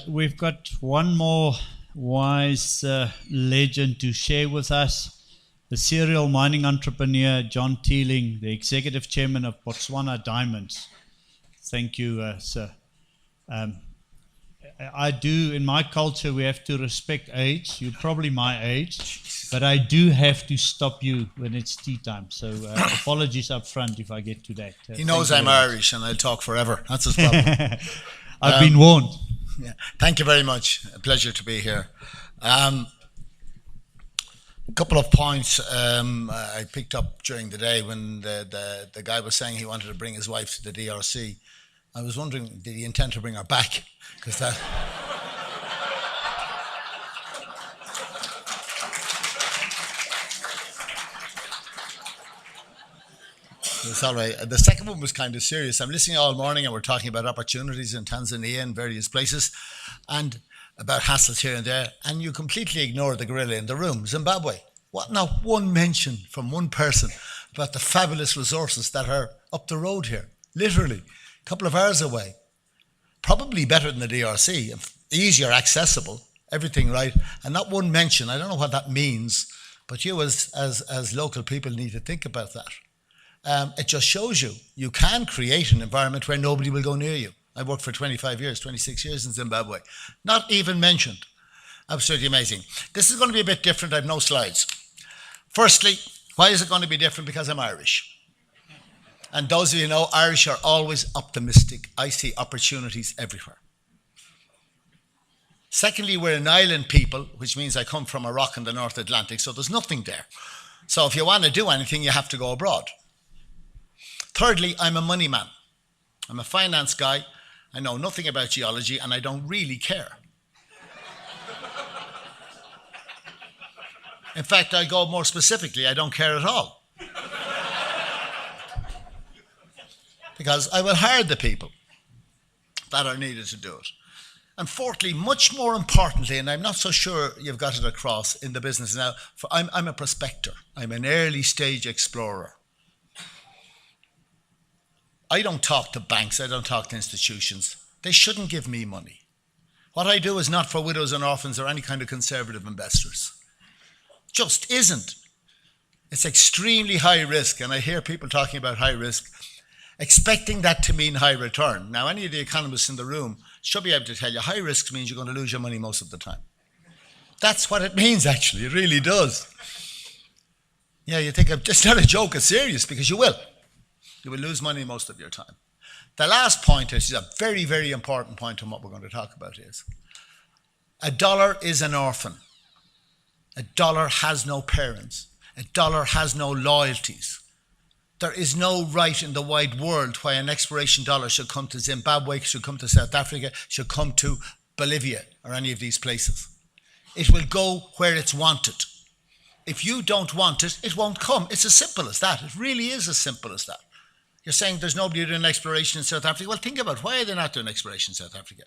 We've got one more wise legend to share with us. The serial mining entrepreneur, John Teeling, the executive chairman of Botswana Diamonds. Thank you, sir. I do, in my culture, we have to respect age. You're probably my age, but I do have to stop you when it's tea time. So apologies up front if I get to that. He knows I'm Irish and I'll talk forever. That's his problem. I've been warned. Yeah. Thank you very much. A pleasure to be here. A couple of points I picked up during the day when the guy was saying he wanted to bring his wife to the DRC. I was wondering, did he intend to bring her back? Because that... It's all right. The second one was kind of serious. I'm listening all morning and we're talking about opportunities in Tanzania and various places and about hassles here and there, and you completely ignore the gorilla in the room, Zimbabwe. What? Not one mention from one person about the fabulous resources that are up the road here, literally, a couple of hours away. Probably better than the DRC, easier accessible, everything right, and not one mention. I don't know what that means, but you as local people need to think about that. It just shows you can create an environment where nobody will go near you. I worked for 25 years, 26 years in Zimbabwe. Not even mentioned. Absolutely amazing. This is going to be a bit different. I have no slides. Firstly, why is it going to be different? Because I'm Irish. And those of you who know, Irish are always optimistic. I see opportunities everywhere. Secondly, we're an island people, which means I come from a rock in the North Atlantic, so there's nothing there. So if you want to do anything, you have to go abroad. Thirdly, I'm a money man. I'm a finance guy. I know nothing about geology, and I don't really care. In fact, I go more specifically, I don't care at all. Because I will hire the people that are needed to do it. And fourthly, much more importantly, and I'm not so sure you've got it across in the business now, I'm a prospector. I'm an early stage explorer. I don't talk to banks, I don't talk to institutions. They shouldn't give me money. What I do is not for widows and orphans or any kind of conservative investors. Just isn't. It's extremely high risk, and I hear people talking about high risk, expecting that to mean high return. Now, any of the economists in the room should be able to tell you high risk means you're going to lose your money most of the time. That's what it means, actually. It really does. Yeah, you think it's not a joke, it's serious, because you will. You will lose money most of your time. The last point is a very, very important point on what we're going to talk about is a dollar is an orphan. A dollar has no parents. A dollar has no loyalties. There is no right in the wide world why an exploration dollar should come to Zimbabwe, should come to South Africa, should come to Bolivia or any of these places. It will go where it's wanted. If you don't want it, it won't come. It's as simple as that. It really is as simple as that. You're saying there's nobody doing exploration in South Africa. Well, think about why are they not doing exploration in South Africa?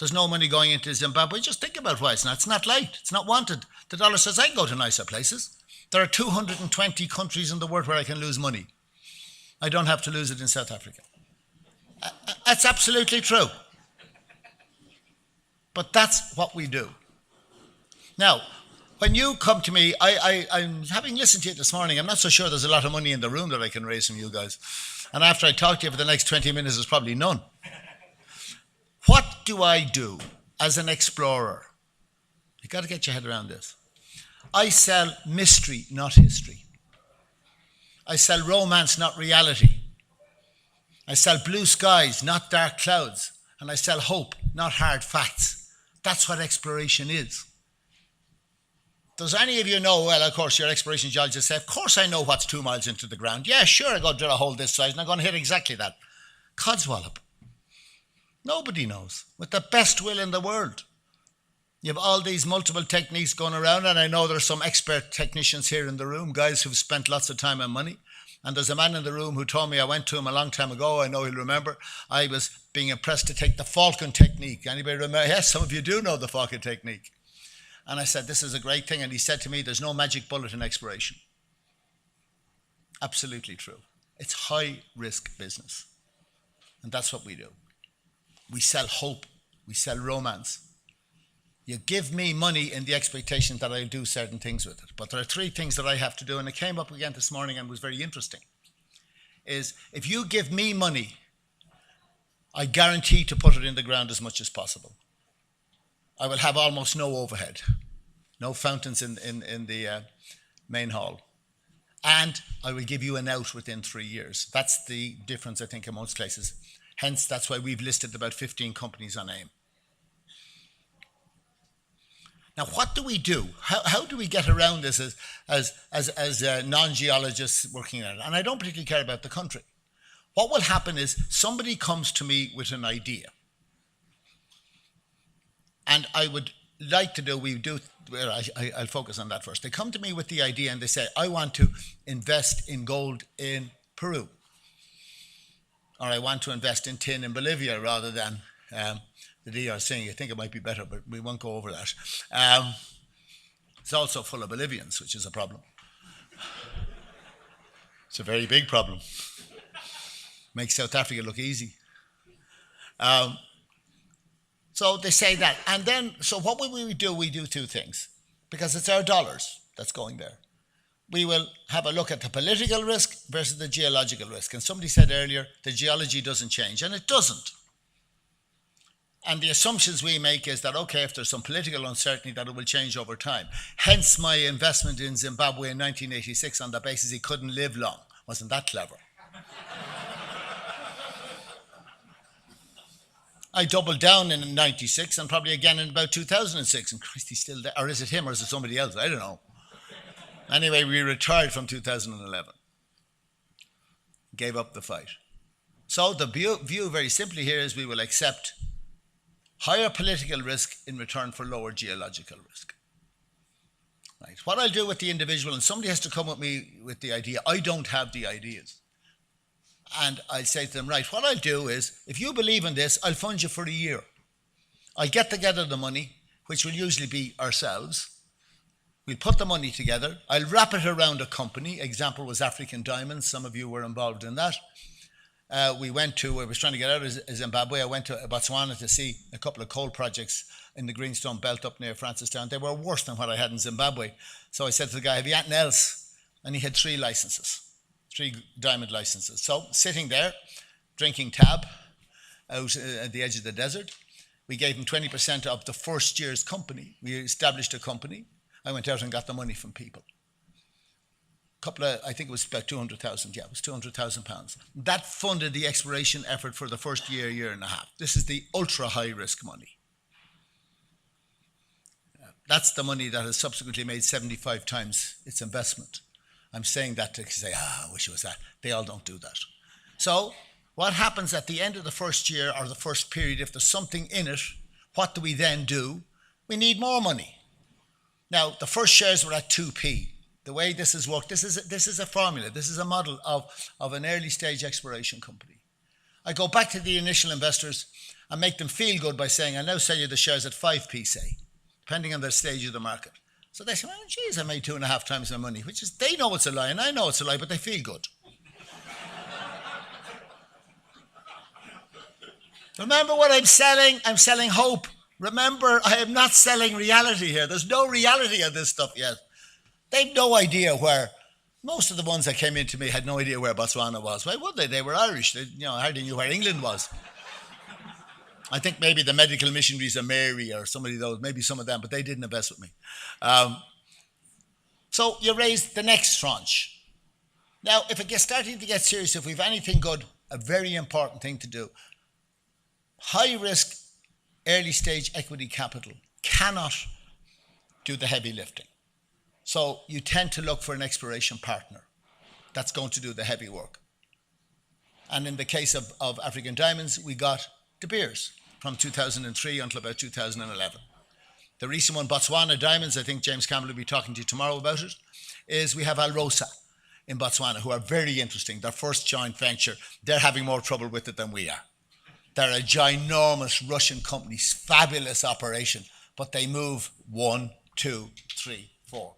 There's no money going into Zimbabwe. Just think about why it's not. It's not liked. It's not wanted. The dollar says, I can go to nicer places. There are 220 countries in the world where I can lose money. I don't have to lose it in South Africa. That's absolutely true. But that's what we do. Now, when you come to me, I'm having listened to you this morning, I'm not so sure there's a lot of money in the room that I can raise from you guys. And after I talk to you for the next 20 minutes, there's probably none. What do I do as an explorer? You've got to get your head around this. I sell mystery, not history. I sell romance, not reality. I sell blue skies, not dark clouds. And I sell hope, not hard facts. That's what exploration is. Does any of you know, well, of course, your exploration geologists say, of course I know what's 2 miles into the ground. Yeah, sure, I go drill a hole this size and I'm going to hit exactly that. Codswallop. Nobody knows, with the best will in the world. You have all these multiple techniques going around, and I know there are some expert technicians here in the room, guys who've spent lots of time and money. And there's a man in the room who told me, I went to him a long time ago, I know he'll remember, I was being impressed to take the Falcon technique. Anybody remember? Yes, some of you do know the Falcon technique. And I said, this is a great thing. And he said to me, there's no magic bullet in exploration. Absolutely true. It's high risk business. And that's what we do. We sell hope, We sell romance. You give me money in the expectation that I'll do certain things with it. But there are three things that I have to do, and it came up again this morning and was very interesting. Is if you give me money, I guarantee to put it in the ground as much as possible. I will have almost no overhead, no fountains in the main hall. And I will give you an out within 3 years. That's the difference, I think, in most places. Hence, that's why we've listed about 15 companies on AIM. Now, what do we do? How do we get around this as non-geologists working at it? And I don't particularly care about the country. What will happen is somebody comes to me with an idea. And I would like to do, I'll focus on that first. They come to me with the idea and they say, I want to invest in gold in Peru. Or I want to invest in tin in Bolivia rather than the DRC. I think it might be better, but we won't go over that. It's also full of Bolivians, which is a problem. It's a very big problem. Makes South Africa look easy. So they say that. And then, so what will we do? We do two things. Because it's our dollars that's going there. We will have a look at the political risk versus the geological risk. And somebody said earlier, the geology doesn't change. And it doesn't. And the assumptions we make is that, okay, if there's some political uncertainty, that it will change over time. Hence my investment in Zimbabwe in 1986 on the basis he couldn't live long. Wasn't that clever? I doubled down in 96 and probably again in about 2006. And Christ, he's still there. Or is it him or is it somebody else? I don't know. Anyway, we retired from 2011. Gave up the fight. So the view very simply here is we will accept higher political risk in return for lower geological risk. Right. What I'll do with the individual, and somebody has to come with me with the idea, I don't have the ideas. And I'll say to them, right, what I'll do is, if you believe in this, I'll fund you for a year. I'll get together the money, which will usually be ourselves. We'll put the money together. I'll wrap it around a company. Example was African Diamonds. Some of you were involved in that. I was trying to get out of Zimbabwe. I went to Botswana to see a couple of coal projects in the Greenstone Belt up near Francistown. They were worse than what I had in Zimbabwe. So I said to the guy, have you anything else? And he had 3 licenses. 3 diamond licenses. So sitting there, drinking tab out at the edge of the desert, we gave him 20% of the first year's company. We established a company. I went out and got the money from people. I think it was about 200,000. Yeah, it was 200,000 pounds. That funded the exploration effort for the first year and a half. This is the ultra high risk money. That's the money that has subsequently made 75 times its investment. I'm saying that to say, I wish it was that. They all don't do that. So what happens at the end of the first year or the first period, if there's something in it, what do we then do? We need more money. Now, the first shares were at 2p. The way this has worked, this is a formula. This is a model of an early stage exploration company. I go back to the initial investors and make them feel good by saying, I'll now sell you the shares at 5p, say, depending on the stage of the market. So they say, well, geez, I made 2.5 times my money, which is, they know it's a lie, and I know it's a lie, but they feel good. Remember what I'm selling? I'm selling hope. Remember, I am not selling reality here. There's no reality of this stuff yet. They've no idea where, most of the ones that came into me had no idea where Botswana was. Why would they? They were Irish. They, hardly knew where England was. I think maybe the medical missionaries of Mary or somebody of those, maybe some of them, but they didn't invest with me. So you raise the next tranche. Now, if it gets starting to get serious, if we've anything good, a very important thing to do, high risk, early stage equity capital cannot do the heavy lifting. So you tend to look for an exploration partner that's going to do the heavy work. And in the case of African Diamonds, we got De Beers from 2003 until about 2011. The recent one, Botswana Diamonds, I think James Campbell will be talking to you tomorrow about it, is we have Alrosa in Botswana, who are very interesting. Their first joint venture, they're having more trouble with it than we are. They're a ginormous Russian company, fabulous operation, but they move 1, 2, 3, 4.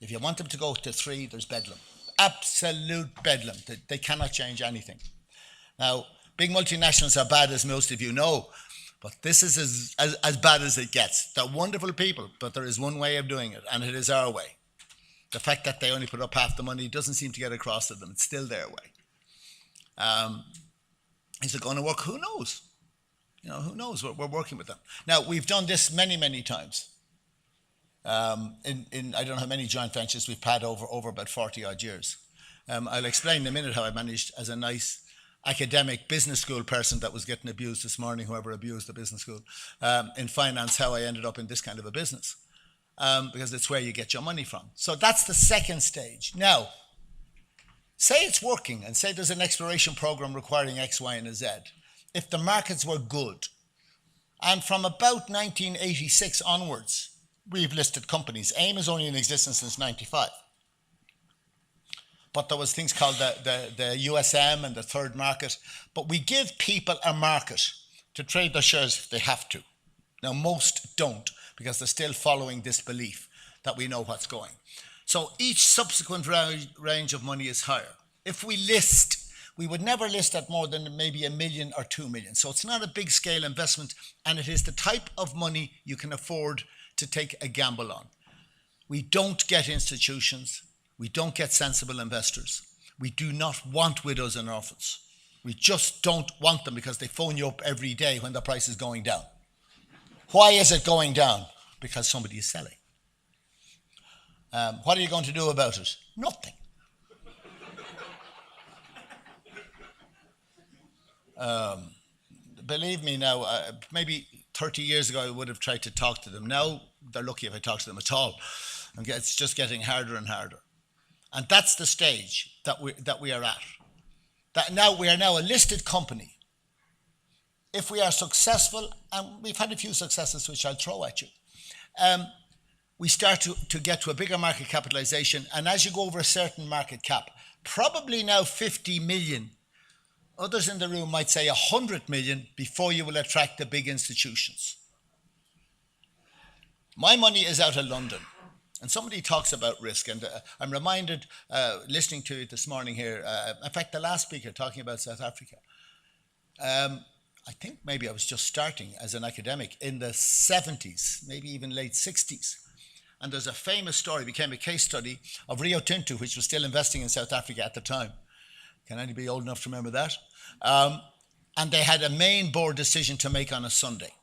If you want them to go to 3, there's bedlam. Absolute bedlam. They cannot change anything. Now, big multinationals are bad, as most of you know, But this is as bad as it gets. They're wonderful people, but there is one way of doing it, and it is our way. The fact that they only put up half the money doesn't seem to get across to them. It's still their way. Is it going to work? Who knows? Who knows? We're working with them. Now, we've done this many, many times. In I don't know how many joint ventures we've had over about 40 odd years. I'll explain in a minute how I managed, as a nice academic business school person that was getting abused this morning, whoever abused the business school, in finance, how I ended up in this kind of a business. Because it's where you get your money from. So that's the second stage. Now, say it's working, and say there's an exploration program requiring X, Y, and a Z. If the markets were good, and from about 1986 onwards, we've listed companies. AIM is only in existence since 95. But there was things called the USM and the third market. But we give people a market to trade their shares if they have to. Now, most don't, because they're still following this belief that we know what's going. So each subsequent range of money is higher. If we list, we would never list at more than maybe $1 million or $2 million. So it's not a big scale investment, and it is the type of money you can afford to take a gamble on. We don't get institutions. We don't get sensible investors. We do not want widows and orphans. We just don't want them because they phone you up every day when the price is going down. Why is it going down? Because somebody is selling. What are you going to do about it? Nothing. Believe me now, maybe 30 years ago I would have tried to talk to them. Now they're lucky if I talk to them at all. And it's just getting harder and harder. And that's the stage that we are at. That now we are now a listed company. If we are successful, and we've had a few successes which I'll throw at you, we start to get to a bigger market capitalization. And as you go over a certain market cap, probably now 50 million, others in the room might say 100 million before you will attract the big institutions. My money is out of London. And somebody talks about risk, and I'm reminded, listening to it this morning here, in fact, the last speaker talking about South Africa. I think maybe I was just starting as an academic in the 70s, maybe even late 60s. And there's a famous story, became a case study of Rio Tinto, which was still investing in South Africa at the time. Can anybody old enough to remember that? And they had a main board decision to make on a Sunday.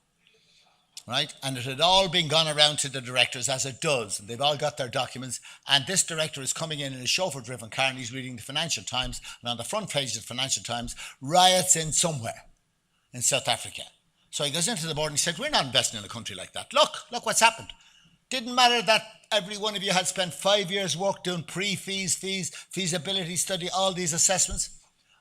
Right? And it had all been gone around to the directors, as it does. And they've all got their documents. And this director is coming in a chauffeur-driven car, and he's reading the Financial Times. And on the front page of the Financial Times, riots in somewhere in South Africa. So he goes into the board and he said, we're not investing in a country like that. Look what's happened. Didn't matter that every one of you had spent 5 years' work doing pre-fees, feasibility study, all these assessments.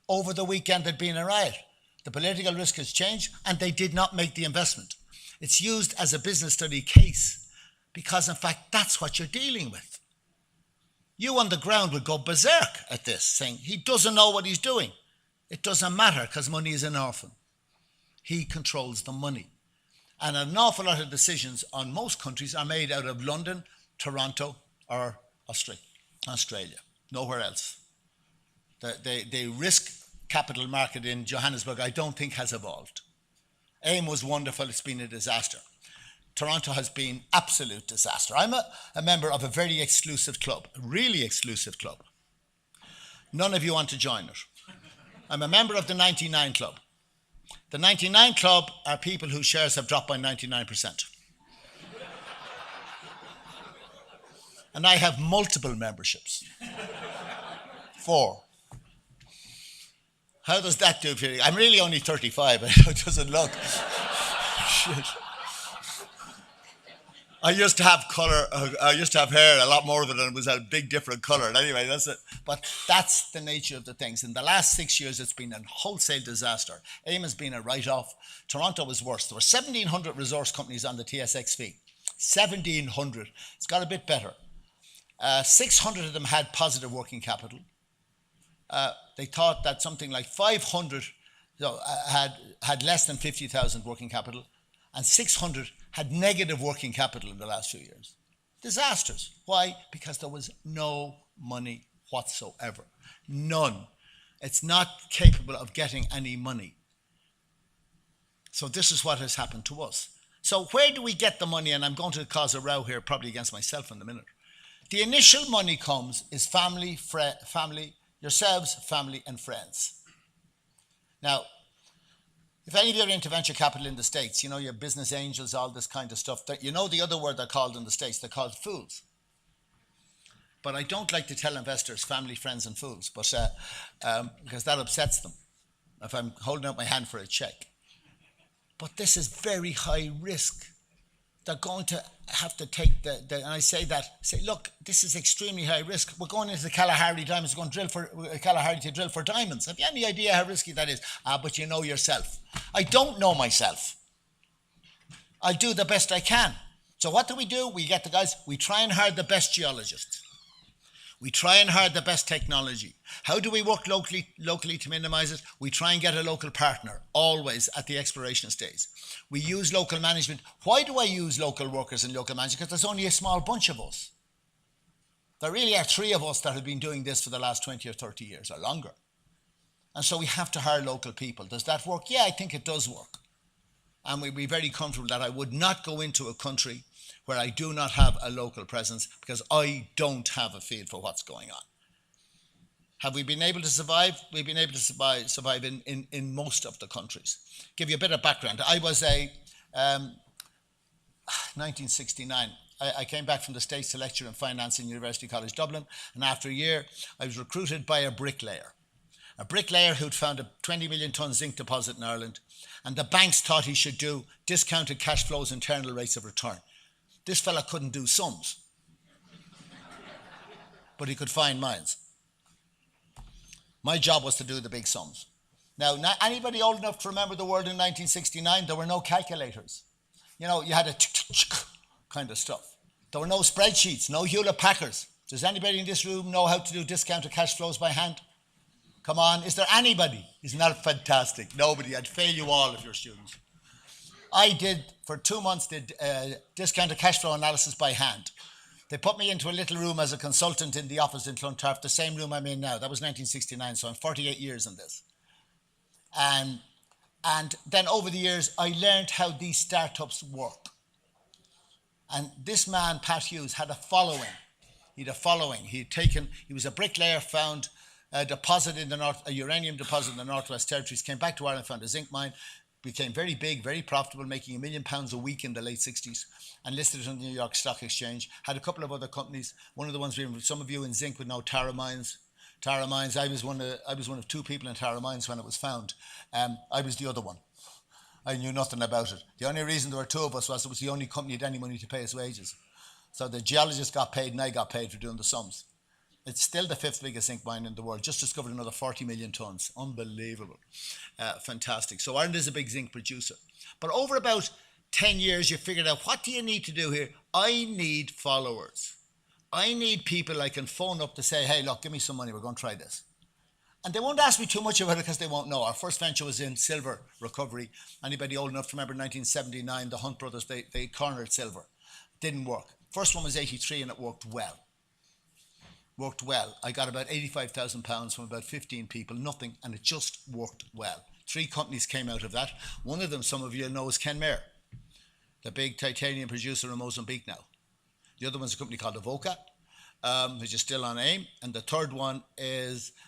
Over the weekend there'd been a riot. The political risk has changed, and they did not make the investment. It's used as a business study case because, in fact, that's what you're dealing with. You on the ground would go berserk at this, saying he doesn't know what he's doing. It doesn't matter because money is an orphan. He controls the money. And an awful lot of decisions on most countries are made out of London, Toronto, or Australia. Nowhere else. The risk capital market in Johannesburg, I don't think, has evolved. AIM was wonderful. It's been a disaster. Toronto has been absolute disaster. I'm a member of a very exclusive club, a really exclusive club. None of you want to join it. I'm a member of the 99 Club. The 99 Club are people whose shares have dropped by 99%. And I have multiple memberships. 4. How does that do for you? I'm really only 35. It doesn't look. Shit. I used to have colour. I used to have hair, a lot more of it, and it was a big different colour. And anyway, that's it. But that's the nature of the things. In the last 6 years, it's been a wholesale disaster. AIM has been a write-off. Toronto was worse. There were 1,700 resource companies on the TSXV. 1,700. It's got a bit better. 600 of them had positive working capital. They thought that something like 500 had less than 50,000 working capital, and 600 had negative working capital in the last few years. Disasters. Why? Because there was no money whatsoever. None. It's not capable of getting any money. So this is what has happened to us. So where do we get the money? And I'm going to cause a row here, probably against myself in a minute. The initial money comes is family, yourselves, family, and friends. Now, if any of you are into venture capital in the States, you know, your business angels, all this kind of stuff, you know the other word they're called in the States, they're called fools. But I don't like to tell investors family, friends, and fools, but because that upsets them if I'm holding out my hand for a check. But this is very high risk. They're going to have to take and I say, look, this is extremely high risk. We're going into the Kalahari Diamonds, we're going to drill for Kalahari to drill for diamonds. Have you any idea how risky that is? But you know yourself. I don't know myself. I'll do the best I can. So what do? We get the guys, we try and hire the best geologists. We try and hire the best technology. How do we work locally to minimize it? We try and get a local partner, always at the exploration stage. We use local management. Why do I use local workers and local management? Because there's only a small bunch of us. There really are 3 of us that have been doing this for the last 20 or 30 years or longer. And so we have to hire local people. Does that work? Yeah, I think it does work. And we'd be very comfortable that I would not go into a country where I do not have a local presence because I don't have a feel for what's going on. Have we been able to survive? We've been able to survive in most of the countries. Give you a bit of background. I was 1969. I came back from the States to lecture in finance in University College Dublin, and after a year I was recruited by a bricklayer who'd found a 20 million tonne zinc deposit in Ireland, and the banks thought he should do discounted cash flows, internal rates of return. This fella couldn't do sums, but he could find mines. My job was to do the big sums. Now, not anybody old enough to remember the world in 1969, there were no calculators. You know, you had a kind of stuff. There were no spreadsheets, no Hewlett-Packards. Does anybody in this room know how to do discounted cash flows by hand? Come on, is there anybody? Isn't that fantastic? Nobody. I'd fail you all if you're students. I did, for 2 months, discounted cash flow analysis by hand. They put me into a little room as a consultant in the office in Clontarf, the same room I'm in now. That was 1969, so I'm 48 years in this. And then over the years, I learned how these startups work. And this man, Pat Hughes, had a following. He was a bricklayer, found a deposit in the north, a uranium deposit in the Northwest Territories, came back to Ireland, found a zinc mine, became very big, very profitable, making £1 million a week in the late 60s, and listed on the New York Stock Exchange. Had a couple of other companies. One of the ones some of you in zinc would know, Tara Mines. Tara Mines. I was one of 2 people in Tara Mines when it was found. I was the other one. I knew nothing about it. The only reason there were 2 of us was it was the only company that had any money to pay us wages. So the geologist got paid and I got paid for doing the sums. It's still the 5th biggest zinc mine in the world. Just discovered another 40 million tonnes. Unbelievable. Fantastic. So Ireland is a big zinc producer. But over about 10 years, you figured out, what do you need to do here? I need followers. I need people I can phone up to say, hey, look, give me some money. We're going to try this. And they won't ask me too much about it because they won't know. Our first venture was in silver recovery. Anybody old enough to remember 1979, the Hunt brothers, they cornered silver. Didn't work. First one was 83 and it worked well. I got about £85,000 from about 15 people, nothing, and it just worked well. 3 companies came out of that. One of them, some of you know, is Ken Mayer, the big titanium producer in Mozambique now. The other one's a company called Avoca, which is still on AIM. And the third one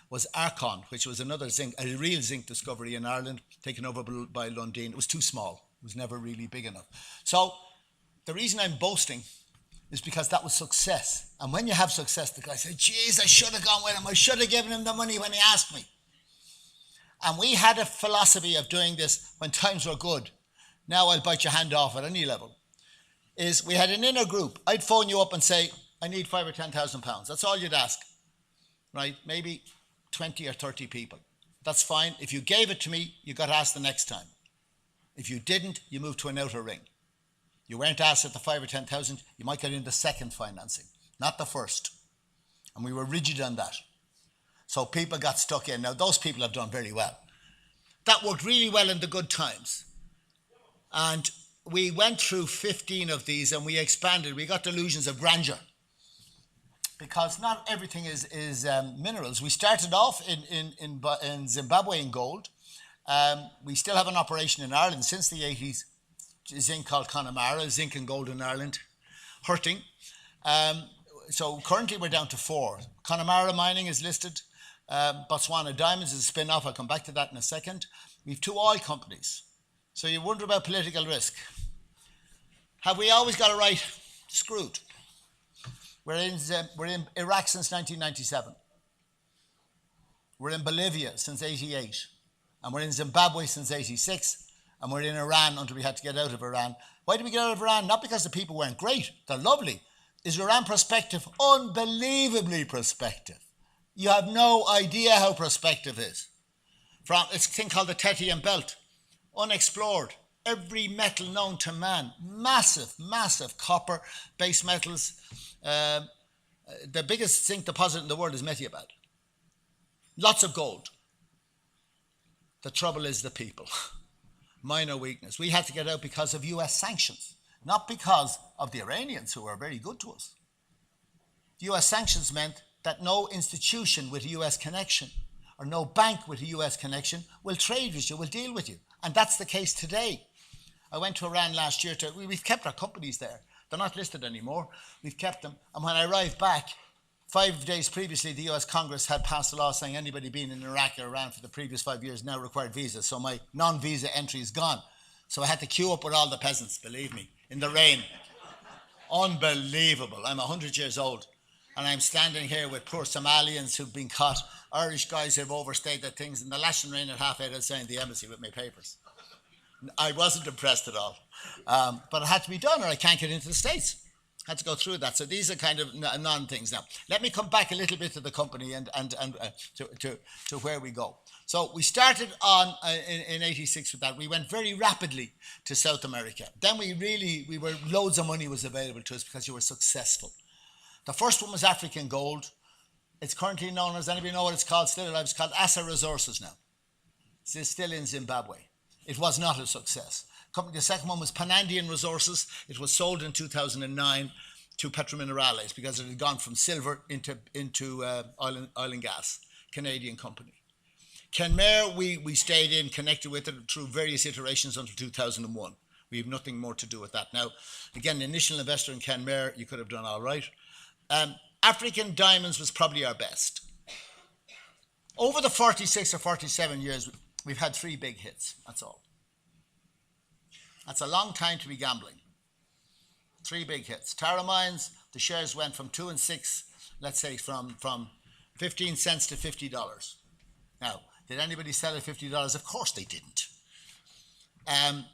was Archon, which was another zinc, a real zinc discovery in Ireland, taken over by Lundin. It was too small. It was never really big enough. So the reason I'm boasting is because that was success. And when you have success, the guy said, geez, I should have gone with him. I should have given him the money when he asked me. And we had a philosophy of doing this when times were good. Now I'll bite your hand off at any level. Is we had an inner group. I'd phone you up and say, I need £5,000 or £10,000. That's all you'd ask, right? Maybe 20 or 30 people. That's fine. If you gave it to me, you got asked the next time. If you didn't, you moved to an outer ring. You weren't asked at the 5 or 10,000, you might get in the second financing, not the first. And we were rigid on that. So people got stuck in. Now, those people have done very well. That worked really well in the good times. And we went through 15 of these and we expanded. We got delusions of grandeur. Because not everything is minerals. We started off in Zimbabwe in gold. We still have an operation in Ireland since the 80s, zinc called Connemara, zinc and gold in Ireland, hurting. So currently we're down to 4. Connemara Mining is listed. Botswana Diamonds is a spin-off. I'll come back to that in a second. We have 2 oil companies. So you wonder about political risk. Have we always got it right? Screwed. We're in Iraq since 1997. We're in Bolivia since 88. And we're in Zimbabwe since 86. And we're in Iran until we had to get out of Iran. Why did we get out of Iran? Not because the people weren't great. They're lovely. Is Iran prospective? Unbelievably prospective. You have no idea how prospective is. It's a thing called the Tethyan Belt. Unexplored. Every metal known to man. Massive, massive copper, base metals. The biggest zinc deposit in the world is Methiabad. Lots of gold. The trouble is the people. Minor weakness. We had to get out because of US sanctions, not because of the Iranians who were very good to us. US sanctions meant that no institution with a US connection or no bank with a US connection will trade with you, will deal with you. And that's the case today. I went to Iran last year. We've kept our companies there. They're not listed anymore. We've kept them. And when I arrived back, 5 days previously, the US Congress had passed a law saying anybody being in Iraq or Iran for the previous 5 years now required visas. So my non-visa entry is gone. So I had to queue up with all the peasants, believe me, in the rain. Unbelievable. I'm 100 years old. And I'm standing here with poor Somalians who've been caught, Irish guys who've overstayed their things, and the lashing rain at 8:30 outside the embassy with my papers. I wasn't impressed at all. But it had to be done or I can't get into the States. Had to go through that. So these are kind of non-things. Now, let me come back a little bit to the company and to where we go. So we started on in 86 with that. We went very rapidly to South America. Then loads of money was available to us because you were successful. The first one was African Gold. It's currently known as, anybody know what it's called still alive? It's called Asa Resources now. It's still in Zimbabwe. It was not a success. The second one was Panandian Resources. It was sold in 2009 to Petrominerales because it had gone from silver into oil and gas, Canadian company. Kenmare, we stayed in, connected with it through various iterations until 2001. We have nothing more to do with that. Now, again, the initial investor in Kenmare, you could have done all right. African Diamonds was probably our best. Over the 46 or 47 years, we've had 3 big hits, that's all. That's a long time to be gambling. 3 big hits. Tara Mines, the shares went from 2 and 6, let's say from 15 cents to $50. Now, did anybody sell at $50? Of course they didn't.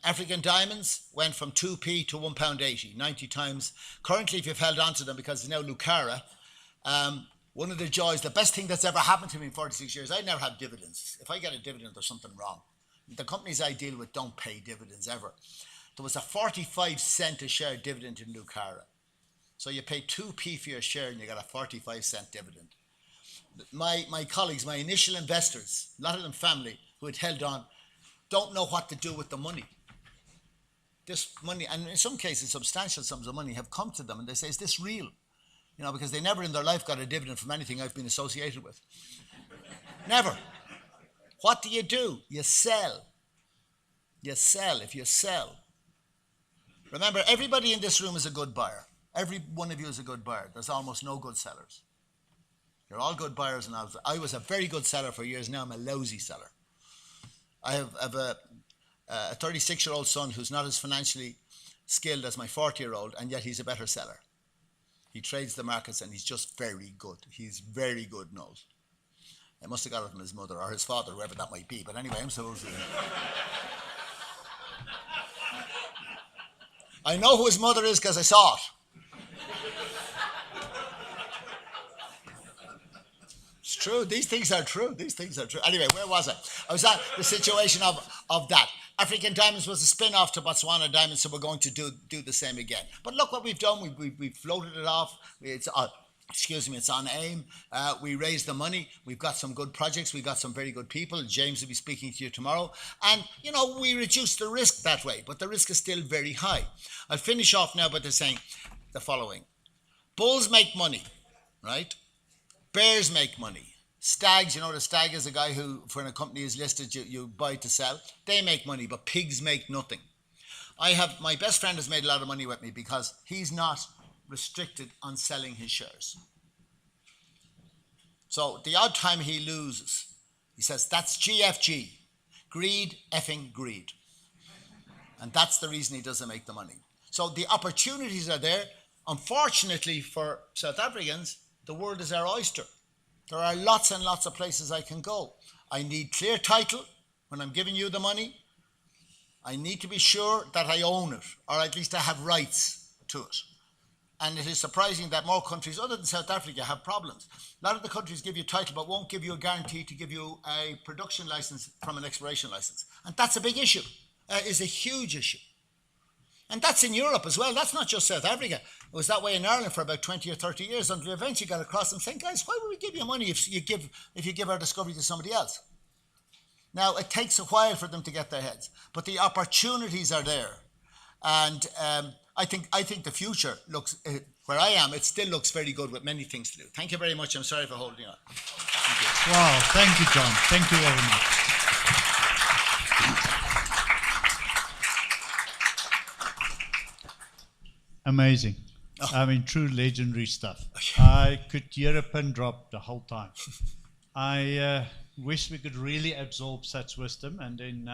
African Diamonds went from 2p to £1.80, 90 times. Currently, if you've held on to them, because it's now Lucara, one of the joys, the best thing that's ever happened to me in 46 years, I never have dividends. If I get a dividend, there's something wrong. The companies I deal with don't pay dividends ever. There was a 45 cent a share dividend in Lucara. So you pay 2p for your share and you got a 45 cent dividend. My colleagues, my initial investors, a lot of them family who had held on, don't know what to do with the money. This money, and in some cases substantial sums of money have come to them and they say, is this real? You know, because they never in their life got a dividend from anything I've been associated with. Never. What do? You sell. You sell. If you sell. Remember, everybody in this room is a good buyer. Every one of you is a good buyer. There's almost no good sellers. You're all good buyers, and I was a very good seller for years. Now I'm a lousy seller. I have a 36-year-old son who's not as financially skilled as my 40-year-old, and yet he's a better seller. He trades the markets, and he's just very good. He's very good, knows. I must have got it from his mother or his father, whoever that might be. But anyway, I'm supposed to. I know who his mother is because I saw it. It's true. These things are true. These things are true. Anyway, where was I? I was at the situation of that. African Diamonds was a spin-off to Botswana Diamonds, so we're going to do the same again. But look what we've done. We've floated it off. It's on AIM. We raised the money. We've got some good projects. We've got some very good people. James will be speaking to you tomorrow. And, you know, we reduced the risk that way, but the risk is still very high. I'll finish off now by saying the following. Bulls make money, right? Bears make money. Stags, you know, the stag is a guy who, when a company is listed, you buy to sell. They make money, but pigs make nothing. My best friend has made a lot of money with me because he's not restricted on selling his shares. So the odd time he loses, he says, that's GFG. Greed, effing greed. And that's the reason he doesn't make the money. So the opportunities are there. Unfortunately for South Africans, the world is our oyster. There are lots and lots of places I can go. I need clear title when I'm giving you the money. I need to be sure that I own it, or at least I have rights to it. And it is surprising that more countries other than South Africa have problems. A lot of the countries give you title but won't give you a guarantee to give you a production license from an exploration license. And that's a big issue. Is a huge issue. And that's in Europe as well. That's not just South Africa. It was that way in Ireland for about 20 or 30 years until we eventually got across and saying, guys, why would we give you money if you give our discovery to somebody else? Now, it takes a while for them to get their heads, but the opportunities are there. And I think the future looks, where I am, it still looks very good with many things to do. Thank you very much. I'm sorry for holding on. Thank you. Wow, thank you, John. Thank you very much. Amazing. Oh. I mean, true legendary stuff. I could hear a pin drop the whole time. I wish we could really absorb such wisdom and then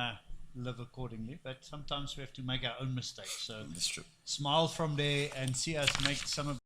live accordingly, but sometimes we have to make our own mistakes. So that's true. Smile from there and see us make some of